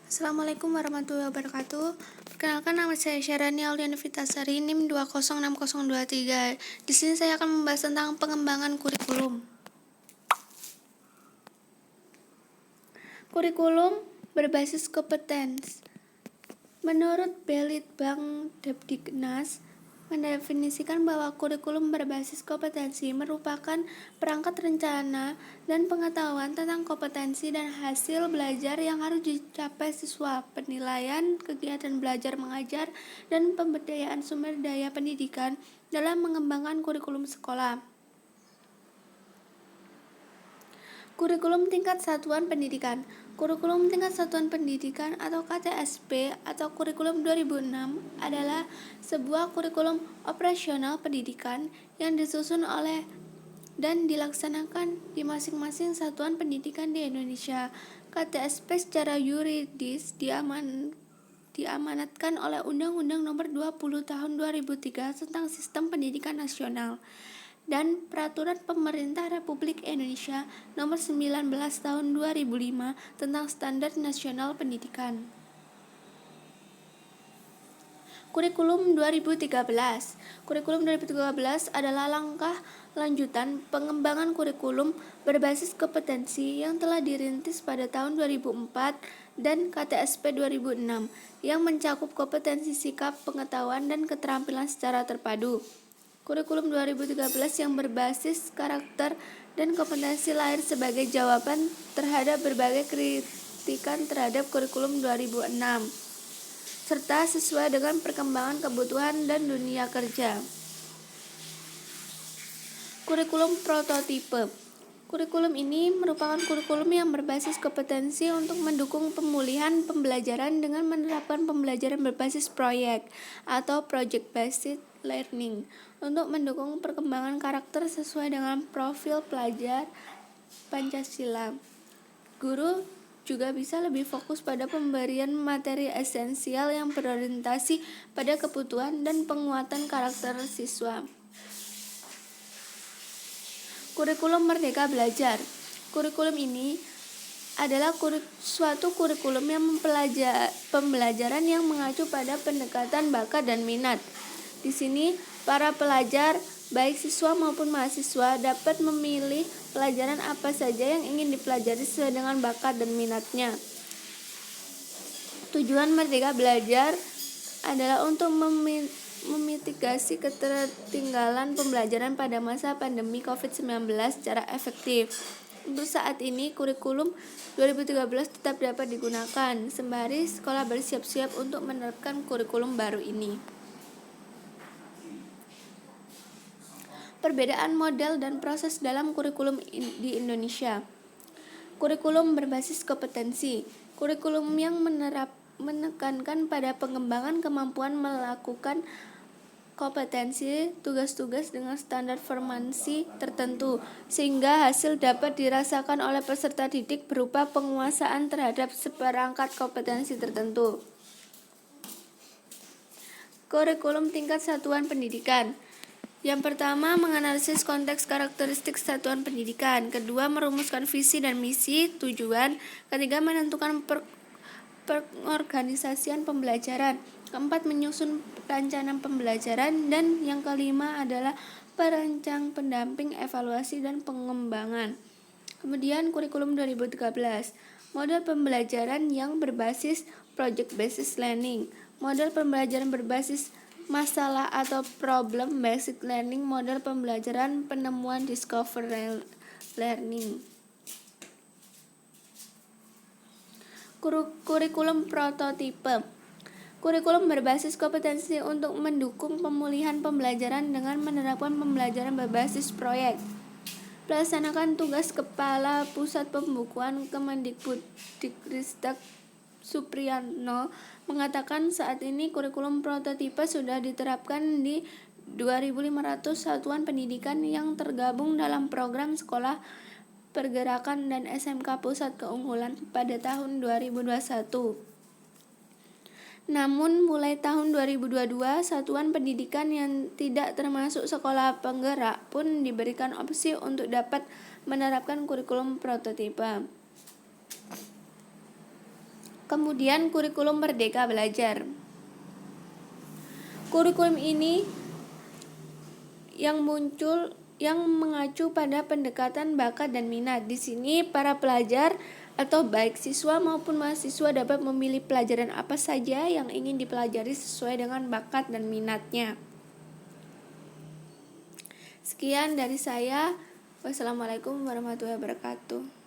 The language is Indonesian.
Assalamualaikum warahmatullahi wabarakatuh. Perkenalkan, nama saya Syarani Auliana Vitasari, NIM 2060023. Di sini saya akan membahas tentang pengembangan kurikulum. Kurikulum berbasis kompetensi. Menurut Balitbang Depdiknas, mendefinisikan bahwa kurikulum berbasis kompetensi merupakan perangkat rencana dan pengetahuan tentang kompetensi dan hasil belajar yang harus dicapai siswa, penilaian kegiatan belajar mengajar, dan pemberdayaan sumber daya pendidikan dalam mengembangkan kurikulum sekolah. Kurikulum tingkat satuan pendidikan. Kurikulum tingkat satuan pendidikan atau KTSP atau Kurikulum 2006 adalah sebuah kurikulum operasional pendidikan yang disusun oleh dan dilaksanakan di masing-masing satuan pendidikan di Indonesia. KTSP secara yuridis diamanatkan oleh Undang-Undang Nomor 20 Tahun 2003 tentang Sistem Pendidikan Nasional dan Peraturan Pemerintah Republik Indonesia Nomor 19 Tahun 2005 tentang Standar Nasional Pendidikan. Kurikulum 2013. Kurikulum 2013 adalah langkah lanjutan pengembangan kurikulum berbasis kompetensi yang telah dirintis pada tahun 2004 dan KTSP 2006 yang mencakup kompetensi sikap, pengetahuan, dan keterampilan secara terpadu. Kurikulum 2013 yang berbasis karakter dan kompetensi lahir sebagai jawaban terhadap berbagai kritikan terhadap kurikulum 2006 serta sesuai dengan perkembangan kebutuhan dan dunia kerja. Kurikulum prototipe. Kurikulum ini merupakan kurikulum yang berbasis kompetensi untuk mendukung pemulihan pembelajaran dengan menerapkan pembelajaran berbasis proyek atau project based learning untuk mendukung perkembangan karakter sesuai dengan profil pelajar Pancasila. Guru juga bisa lebih fokus pada pemberian materi esensial yang berorientasi pada kebutuhan dan penguatan karakter siswa. Kurikulum Merdeka Belajar. Kurikulum ini adalah suatu kurikulum yang pembelajaran yang mengacu pada pendekatan bakat dan minat. Di sini, para pelajar, baik siswa maupun mahasiswa, dapat memilih pelajaran apa saja yang ingin dipelajari sesuai dengan bakat dan minatnya. Tujuan Merdeka Belajar adalah untuk memitigasi ketertinggalan pembelajaran pada masa pandemi COVID-19 secara efektif. Untuk saat ini, kurikulum 2013 tetap dapat digunakan, sembari sekolah bersiap-siap untuk menerapkan kurikulum baru ini. Perbedaan model dan proses dalam kurikulum di Indonesia. Kurikulum berbasis kompetensi. Kurikulum yang menekankan pada pengembangan kemampuan melakukan kompetensi tugas-tugas dengan standar formasi tertentu, sehingga hasil dapat dirasakan oleh peserta didik berupa penguasaan terhadap seperangkat kompetensi tertentu. Kurikulum tingkat satuan pendidikan. Yang pertama, menganalisis konteks karakteristik satuan pendidikan. Kedua, merumuskan visi dan misi tujuan. Ketiga, menentukan pengorganisasian pembelajaran. Keempat, menyusun rancangan pembelajaran. Dan yang kelima adalah perancang, pendamping, evaluasi, dan pengembangan. Kemudian kurikulum 2013. Model pembelajaran yang berbasis project based learning. Model pembelajaran berbasis masalah atau problem based learning. Model pembelajaran penemuan discover learning. Kurikulum prototipe. Kurikulum berbasis kompetensi untuk mendukung pemulihan pembelajaran dengan menerapkan pembelajaran berbasis proyek. Pelaksanakan tugas Kepala Pusat Pembukuan Kemendikbudristek Supriyatno mengatakan saat ini kurikulum prototipe sudah diterapkan di 2.500 satuan pendidikan yang tergabung dalam program sekolah pergerakan dan SMK Pusat Keunggulan pada tahun 2021. Namun mulai tahun 2022, satuan pendidikan yang tidak termasuk sekolah penggerak pun diberikan opsi untuk dapat menerapkan kurikulum prototipe. Kemudian kurikulum Merdeka Belajar. Kurikulum ini yang mengacu pada pendekatan bakat dan minat. Di sini para pelajar atau baik siswa maupun mahasiswa dapat memilih pelajaran apa saja yang ingin dipelajari sesuai dengan bakat dan minatnya. Sekian dari saya. Wassalamualaikum warahmatullahi wabarakatuh.